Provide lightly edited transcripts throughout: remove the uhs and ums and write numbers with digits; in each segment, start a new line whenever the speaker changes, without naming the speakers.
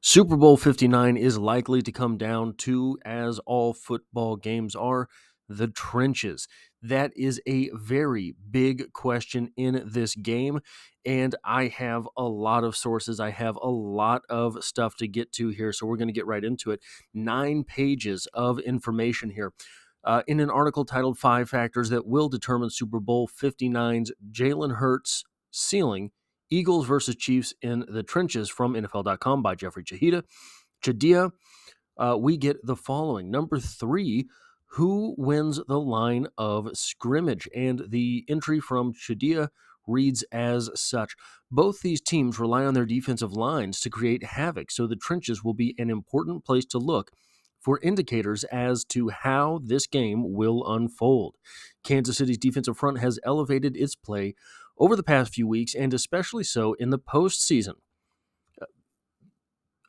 Super Bowl 59 is likely to come down to, as all football games are, the trenches. That is a very big question in this game, and I have a lot of sources. I have a lot of stuff to get to here, so we're going to get right into it. 9 pages of information here. In an article titled 5 Factors That Will Determine Super Bowl 59's Jalen Hurts Ceiling, Eagles versus Chiefs in the Trenches from NFL.com by Jeffrey Chadia, we get the following. Number 3, who wins the line of scrimmage? And the entry from Chadia reads as such. Both these teams rely on their defensive lines to create havoc, so the trenches will be an important place to look for indicators as to how this game will unfold. Kansas City's defensive front has elevated its play over the past few weeks, and especially so in the postseason.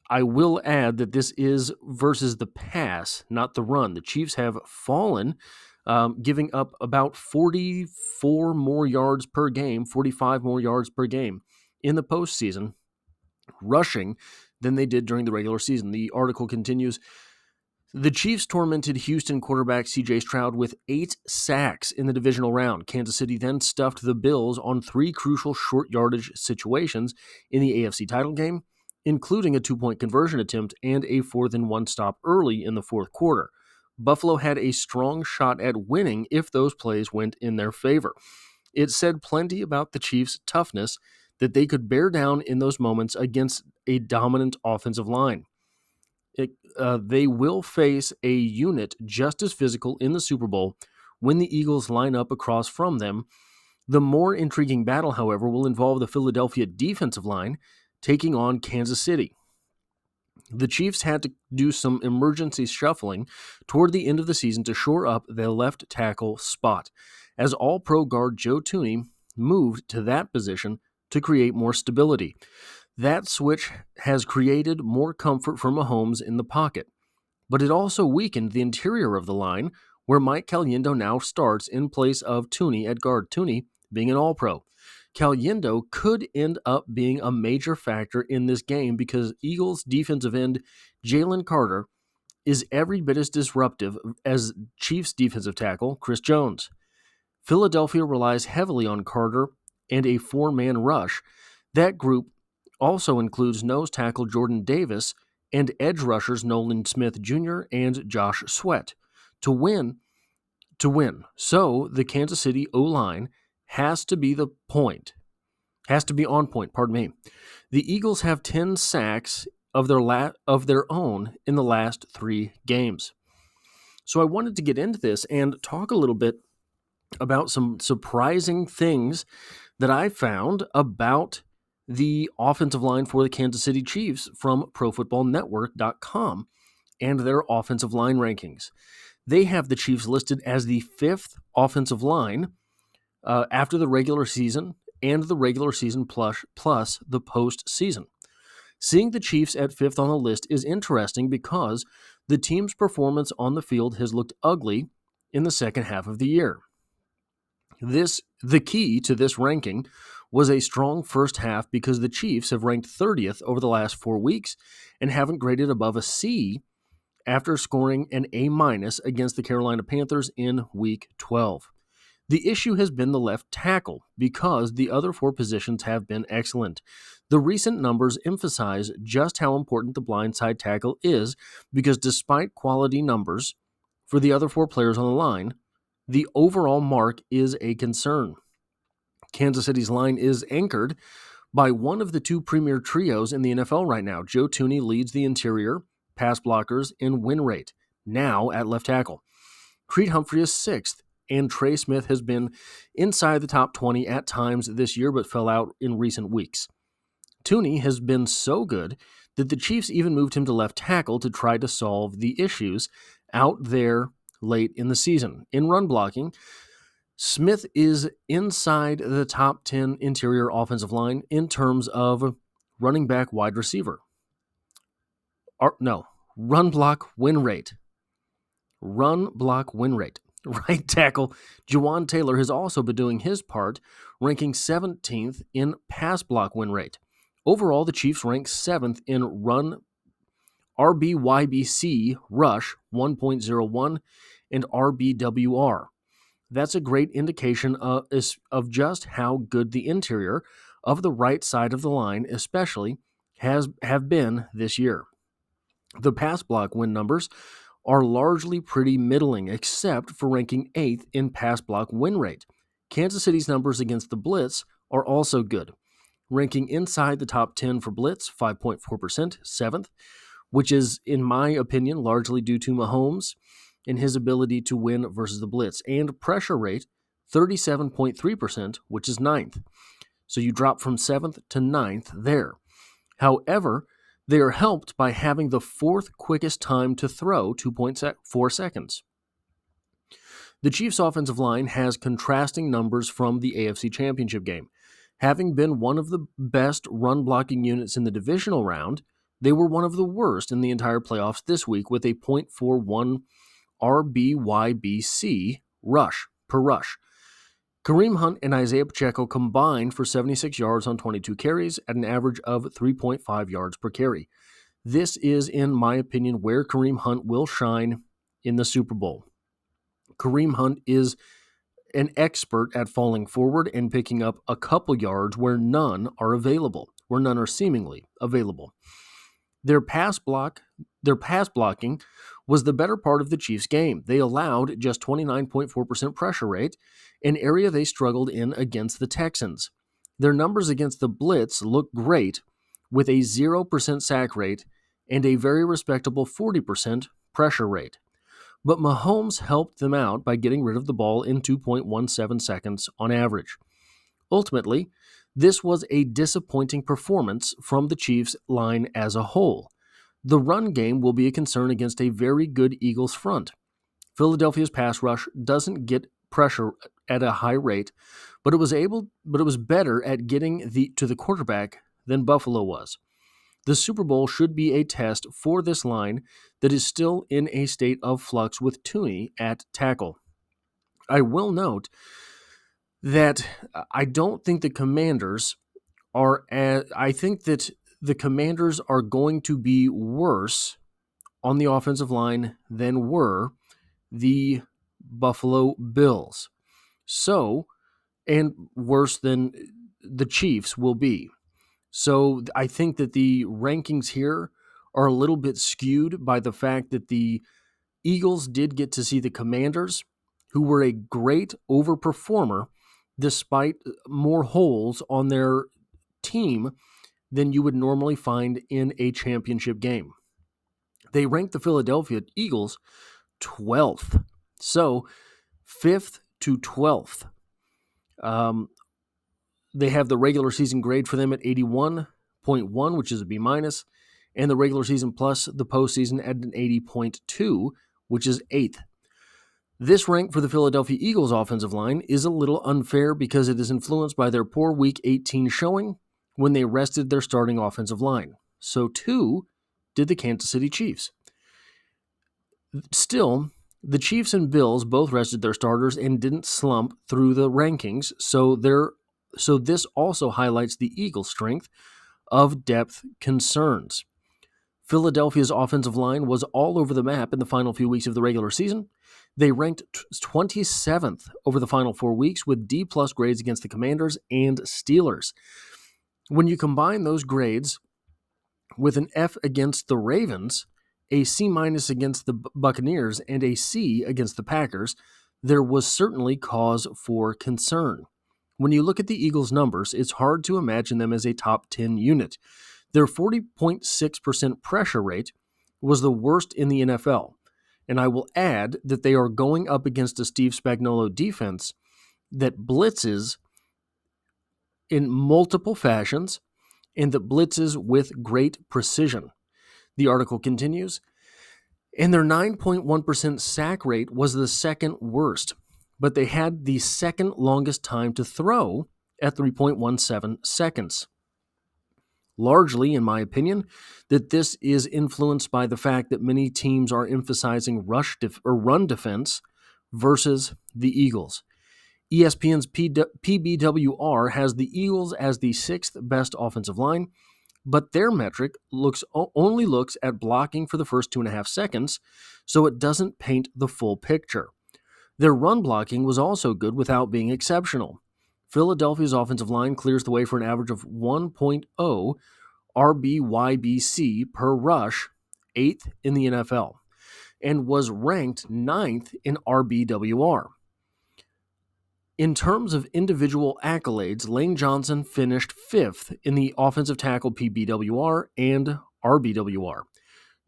I will add that this is versus the pass, not the run. The Chiefs have fallen, giving up about 44 more yards per game, 45 more yards per game in the postseason, rushing than they did during the regular season. The article continues, the Chiefs tormented Houston quarterback C.J. Stroud with 8 sacks in the divisional round. Kansas City then stuffed the Bills on 3 crucial short yardage situations in the AFC title game, including a 2-point conversion attempt and a 4th-and-1 stop early in the fourth quarter. Buffalo had a strong shot at winning if those plays went in their favor. It said plenty about the Chiefs' toughness that they could bear down in those moments against a dominant offensive line. They will face a unit just as physical in the Super Bowl when the Eagles line up across from them. The more intriguing battle, however, will involve the Philadelphia defensive line taking on Kansas City. The Chiefs had to do some emergency shuffling toward the end of the season to shore up their left tackle spot, as All-Pro guard Joe Thuney moved to that position to create more stability. That switch has created more comfort for Mahomes in the pocket, but it also weakened the interior of the line, where Mike Caliendo now starts in place of Thuney at guard, Thuney being an All-Pro. Caliendo could end up being a major factor in this game because Eagles defensive end Jalen Carter is every bit as disruptive as Chiefs defensive tackle Chris Jones. Philadelphia relies heavily on Carter and a 4-man rush. That group also includes nose tackle Jordan Davis and edge rushers Nolan Smith Jr. and Josh Sweat. To win. So the Kansas City O-line has to be on point. The Eagles have 10 sacks of their own in the last 3 games. So I wanted to get into this and talk a little bit about some surprising things that I found about the offensive line for the Kansas City Chiefs from ProFootballNetwork.com and their offensive line rankings. They have the Chiefs listed as the 5th offensive line after the regular season and the regular season plus the postseason. Seeing the Chiefs at 5th on the list is interesting because the team's performance on the field has looked ugly in the second half of the year. The key to this ranking was a strong first half because the Chiefs have ranked 30th over the last 4 weeks and haven't graded above a C after scoring an A- against the Carolina Panthers in Week 12. The issue has been the left tackle because the other 4 positions have been excellent. The recent numbers emphasize just how important the blindside tackle is because despite quality numbers for the other 4 players on the line, the overall mark is a concern. Kansas City's line is anchored by one of the 2 premier trios in the NFL right now. Joe Thuney leads the interior pass blockers in win rate, now at left tackle. Creed Humphrey is 6th, and Trey Smith has been inside the top 20 at times this year but fell out in recent weeks. Thuney has been so good that the Chiefs even moved him to left tackle to try to solve the issues out there late in the season. In run blocking, Smith is inside the top 10 interior offensive line in terms of running back wide receiver. Run block win rate. Right tackle Juwan Taylor has also been doing his part, ranking 17th in pass block win rate. Overall, the Chiefs rank 7th in run RBYBC rush 1.01, and RBWR. That's a great indication of just how good the interior of the right side of the line especially have been this year. The pass block win numbers are largely pretty middling, except for ranking 8th in pass block win rate. Kansas City's numbers against the blitz are also good, ranking inside the top 10 for blitz, 5.4%, 7th, which is, in my opinion, largely due to Mahomes and his ability to win versus the blitz, and pressure rate, 37.3%, which is 9th. So you drop from 7th to 9th there. However, they are helped by having the 4th quickest time to throw, 2.4 seconds. The Chiefs' offensive line has contrasting numbers from the AFC Championship game. Having been one of the best run-blocking units in the divisional round, they were one of the worst in the entire playoffs this week with a .41 RBYBC rush per rush. Kareem Hunt and Isaiah Pacheco combined for 76 yards on 22 carries at an average of 3.5 yards per carry. This is, in my opinion, where Kareem Hunt will shine in the Super Bowl. Kareem Hunt is an expert at falling forward and picking up a couple yards where none are seemingly available. Their pass blocking was the better part of the Chiefs' game. They allowed just 29.4% pressure rate, an area they struggled in against the Texans. Their numbers against the blitz look great, with a 0% sack rate and a very respectable 40% pressure rate. But Mahomes helped them out by getting rid of the ball in 2.17 seconds on average. Ultimately, this was a disappointing performance from the Chiefs' line as a whole. The run game will be a concern against a very good Eagles front. Philadelphia's pass rush doesn't get pressure at a high rate, but it was better at getting to the quarterback than Buffalo was. The Super Bowl should be a test for this line that is still in a state of flux with Tooney at tackle. I will note that I don't think the Commanders I think that the Commanders are going to be worse on the offensive line than were the Buffalo Bills. So, and worse than the Chiefs will be. So I think that the rankings here are a little bit skewed by the fact that the Eagles did get to see the Commanders, who were a great overperformer despite more holes on their team than you would normally find in a championship game. They ranked the Philadelphia Eagles 12th. So 5th to 12th. They have the regular season grade for them at 81.1, which is a B-, and the regular season plus the postseason at an 80.2, which is 8th. This rank for the Philadelphia Eagles offensive line is a little unfair because it is influenced by their poor Week 18 showing when they rested their starting offensive line. So too did the Kansas City Chiefs. Still, the Chiefs and Bills both rested their starters and didn't slump through the rankings, so this also highlights the Eagles' strength of depth concerns. Philadelphia's offensive line was all over the map in the final few weeks of the regular season. They ranked 27th over the final 4 weeks with D+ grades against the Commanders and Steelers. When you combine those grades with an F against the Ravens, a C- against the Buccaneers, and a C against the Packers, there was certainly cause for concern. When you look at the Eagles' numbers, it's hard to imagine them as a top 10 unit. Their 40.6% pressure rate was the worst in the NFL. And I will add that they are going up against a Steve Spagnuolo defense that blitzes in multiple fashions and that blitzes with great precision. The article continues, and their 9.1% sack rate was the second worst, but they had the second longest time to throw at 3.17 seconds. Largely, in my opinion, that this is influenced by the fact that many teams are emphasizing run defense versus the Eagles. ESPN's PBWR has the Eagles as the 6th best offensive line, but their metric only looks at blocking for the first 2.5 seconds, so it doesn't paint the full picture. Their run blocking was also good without being exceptional. Philadelphia's offensive line clears the way for an average of 1.0 RBYBC per rush, 8th in the NFL, and was ranked 9th in RBWR. In terms of individual accolades, Lane Johnson finished 5th in the offensive tackle PBWR and RBWR.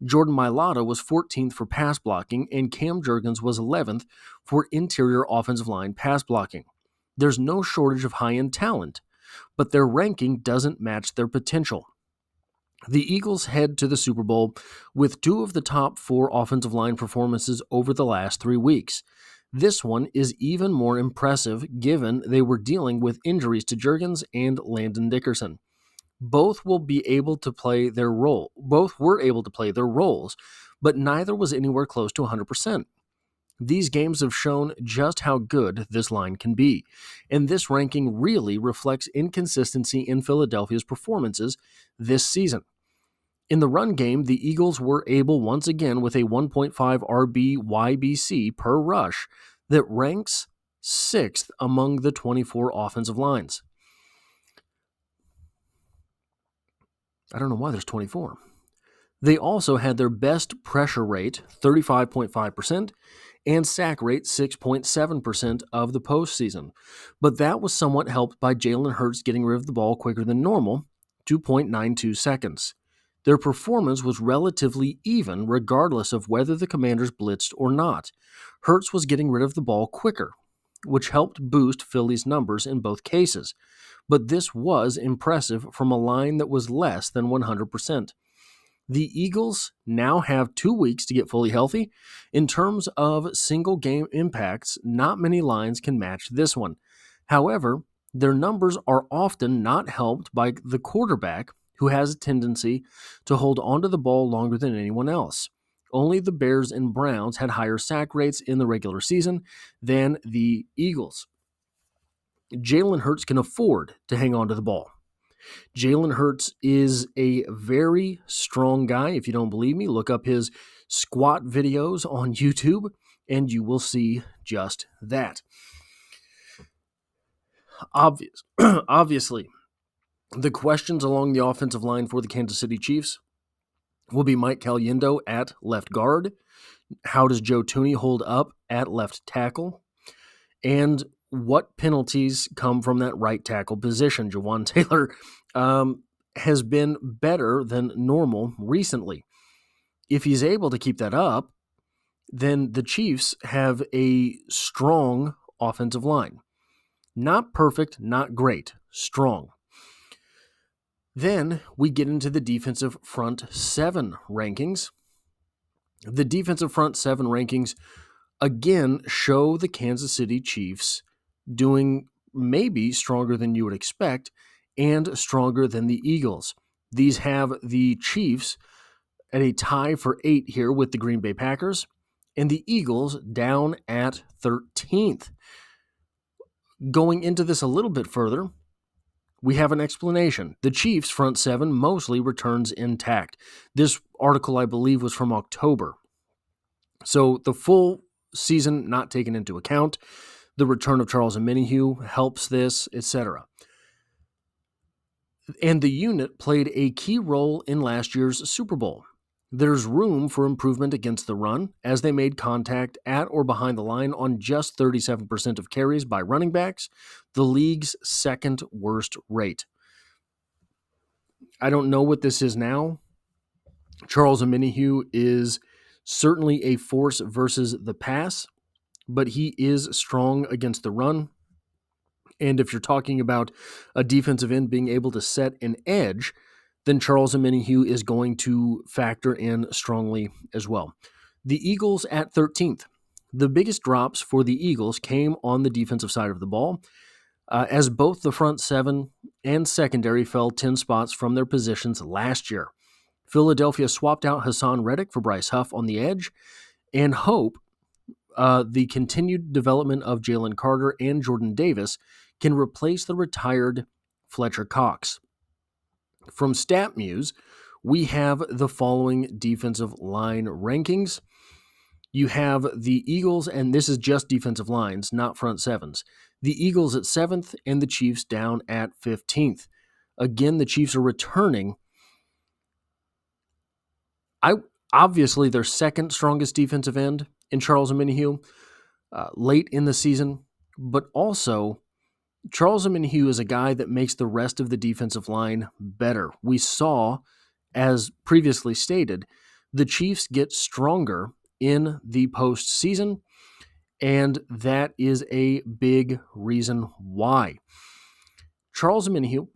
Jordan Mailata was 14th for pass blocking, and Cam Jurgens was 11th for interior offensive line pass blocking. There's no shortage of high-end talent, but their ranking doesn't match their potential. The Eagles head to the Super Bowl with 2 of the top 4 offensive line performances over the last 3 weeks. This one is even more impressive given they were dealing with injuries to Jurgens and Landon Dickerson. Both were able to play their roles, but neither was anywhere close to 100%. These games have shown just how good this line can be, and this ranking really reflects inconsistency in Philadelphia's performances this season. In the run game, the Eagles were able once again with a 1.5 RBYBC per rush that ranks 6th among the 24 offensive lines. I don't know why there's 24. They also had their best pressure rate, 35.5%, and sack rate, 6.7% of the postseason. But that was somewhat helped by Jalen Hurts getting rid of the ball quicker than normal, 2.92 seconds. Their performance was relatively even regardless of whether the Commanders blitzed or not. Hurts was getting rid of the ball quicker, which helped boost Philly's numbers in both cases. But this was impressive from a line that was less than 100%. The Eagles now have 2 weeks to get fully healthy. In terms of single game impacts, not many lines can match this one. However, their numbers are often not helped by the quarterback, who has a tendency to hold onto the ball longer than anyone else. Only the Bears and Browns had higher sack rates in the regular season than the Eagles. Jalen Hurts can afford to hang on to the ball. Jalen Hurts is a very strong guy. If you don't believe me, look up his squat videos on YouTube, and you will see just that. Obviously, the questions along the offensive line for the Kansas City Chiefs will be Mike Caliendo at left guard. How does Joe Thuney hold up at left tackle? And what penalties come from that right tackle position? Jawan Taylor has been better than normal recently. If he's able to keep that up, then the Chiefs have a strong offensive line. Not perfect, not great, strong. Then we get into the defensive front 7 rankings. The defensive front 7 rankings again show the Kansas City Chiefs doing maybe stronger than you would expect and stronger than the Eagles. These have the Chiefs at a tie for 8 here with the Green Bay Packers, and the Eagles down at 13th. Going into this a little bit further, we have an explanation. The Chiefs' front 7 mostly returns intact. This article, I believe, was from October. So the full season not taken into account. The return of Charles Omenihu helps this, etc. And the unit played a key role in last year's Super Bowl. There's room for improvement against the run, as they made contact at or behind the line on just 37% of carries by running backs, the league's second worst rate. I don't know what this is now. Charles Omenihu is certainly a force versus the pass, but he is strong against the run. And if you're talking about a defensive end being able to set an edge, then Charles Omenihu is going to factor in strongly as well. The Eagles at 13th. The biggest drops for the Eagles came on the defensive side of the ball, as both the front 7 and secondary fell 10 spots from their positions last year. Philadelphia swapped out Hassan Reddick for Bryce Huff on the edge and hope the continued development of Jalen Carter and Jordan Davis can replace the retired Fletcher Cox. From StatMuse, we have the following defensive line rankings. You have the Eagles, and this is just defensive lines, not front sevens. The Eagles at 7th and the Chiefs down at 15th. Again, the Chiefs are returning. Obviously, their second strongest defensive end in Charles Omenihu late in the season, but also Charles Omenihu is a guy that makes the rest of the defensive line better. We saw, as previously stated, the Chiefs get stronger in the postseason, and that is a big reason why. Charles Omenihu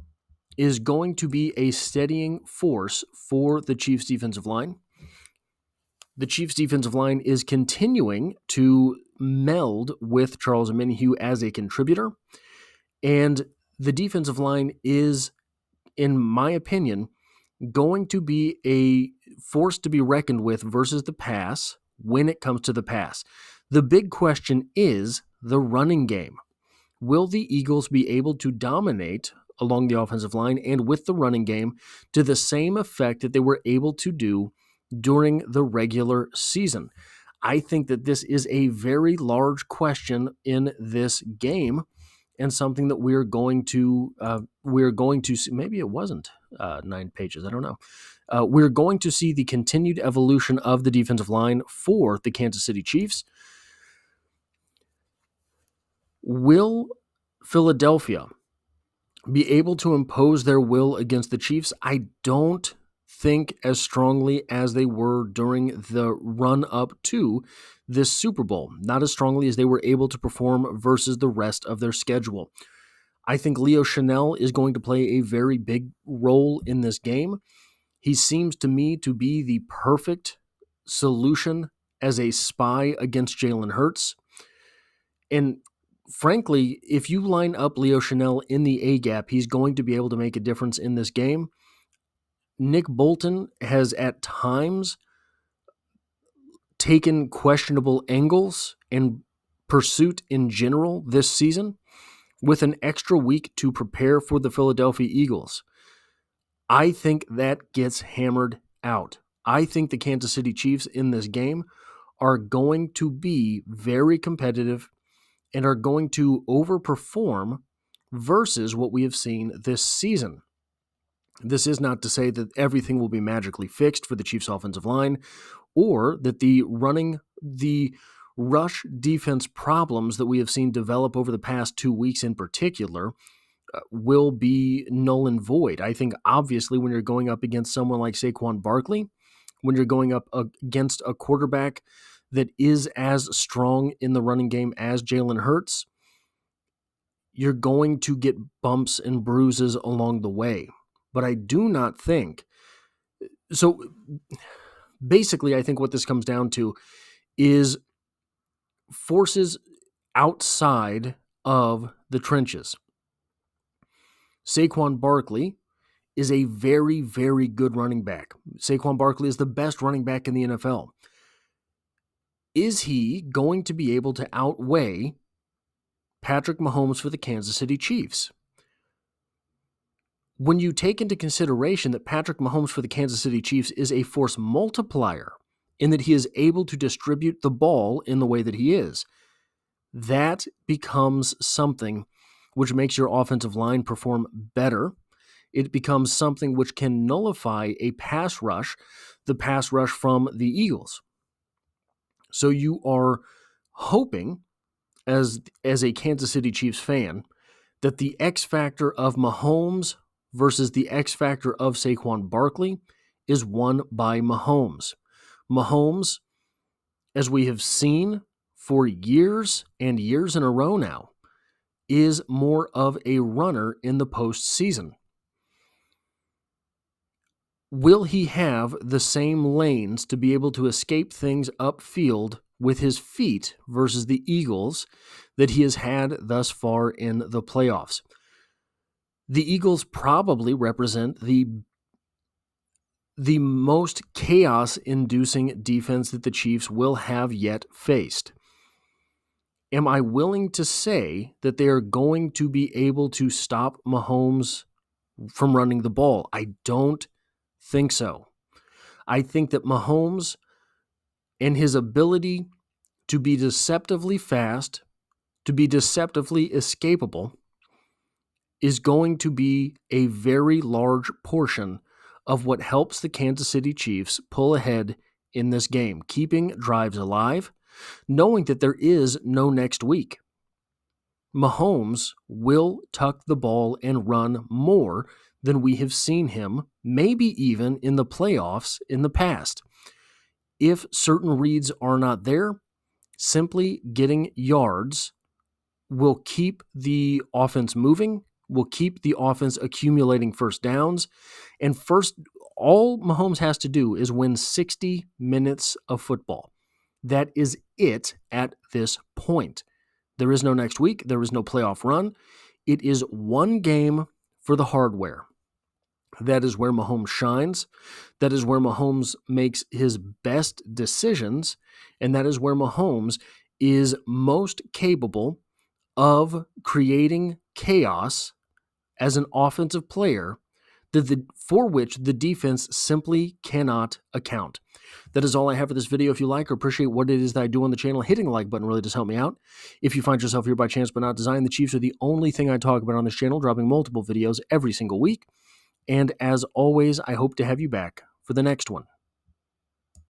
is going to be a steadying force for the Chiefs' defensive line. The Chiefs' defensive line is continuing to meld with Charles Omenihu as a contributor, and the defensive line is, in my opinion, going to be a force to be reckoned with versus the pass when it comes to the pass. The big question is the running game. Will the Eagles be able to dominate along the offensive line and with the running game to the same effect that they were able to do during the regular season? I think that this is a very large question in this game, and something that we're going to see. Maybe it wasn't 9 pages. I don't know. We're going to see the continued evolution of the defensive line for the Kansas City Chiefs. Will Philadelphia be able to impose their will against the Chiefs? I don't think as strongly as they were during the run-up to this Super Bowl. Not as strongly as they were able to perform versus the rest of their schedule. I think Leo Chanel is going to play a very big role in this game. He seems to me to be the perfect solution as a spy against Jalen Hurts. And frankly, if you line up Leo Chanel in the A-gap, he's going to be able to make a difference in this game. Nick Bolton has at times taken questionable angles and pursuit in general this season. With an extra week to prepare for the Philadelphia Eagles, I think that gets hammered out. I think the Kansas City Chiefs in this game are going to be very competitive and are going to overperform versus what we have seen this season. This is not to say that everything will be magically fixed for the Chiefs' offensive line, or that the rush defense problems that we have seen develop over the past 2 weeks in particular will be null and void. I think obviously when you're going up against someone like Saquon Barkley, when you're going up against a quarterback that is as strong in the running game as Jalen Hurts, you're going to get bumps and bruises along the way. But I do not think so. Basically, I think what this comes down to is forces outside of the trenches. Saquon Barkley is a very, very good running back. Saquon Barkley is the best running back in the NFL. Is he going to be able to outweigh Patrick Mahomes for the Kansas City Chiefs? When you take into consideration that Patrick Mahomes for the Kansas City Chiefs is a force multiplier in that he is able to distribute the ball in the way that he is, that becomes something which makes your offensive line perform better. It becomes something which can nullify a pass rush, the pass rush from the Eagles. So you are hoping, as a Kansas City Chiefs fan, that the X factor of Mahomes versus the X factor of Saquon Barkley is won by Mahomes. Mahomes, as we have seen for years and years in a row now, is more of a runner in the postseason. Will he have the same lanes to be able to escape things upfield with his feet versus the Eagles that he has had thus far in the playoffs? The Eagles probably represent the most chaos-inducing defense that the Chiefs will have yet faced. Am I willing to say that they are going to be able to stop Mahomes from running the ball? I don't think so. I think that Mahomes and his ability to be deceptively fast, to be deceptively escapable, is going to be a very large portion of what helps the Kansas City Chiefs pull ahead in this game, keeping drives alive, knowing that there is no next week. Mahomes will tuck the ball and run more than we have seen him, maybe even in the playoffs in the past. If certain reads are not there, simply getting yards will keep the offense moving, will keep the offense accumulating first downs. And all Mahomes has to do is win 60 minutes of football. That is it at this point. There is no next week. There is no playoff run. It is one game for the hardware. That is where Mahomes shines. That is where Mahomes makes his best decisions. And that is where Mahomes is most capable of creating chaos as an offensive player for which the defense simply cannot account. That is all I have for this video. If you like or appreciate what it is that I do on the channel, hitting the like button really does help me out. If you find yourself here by chance but not design, the Chiefs are the only thing I talk about on this channel, dropping multiple videos every single week. And as always, I hope to have you back for the next one.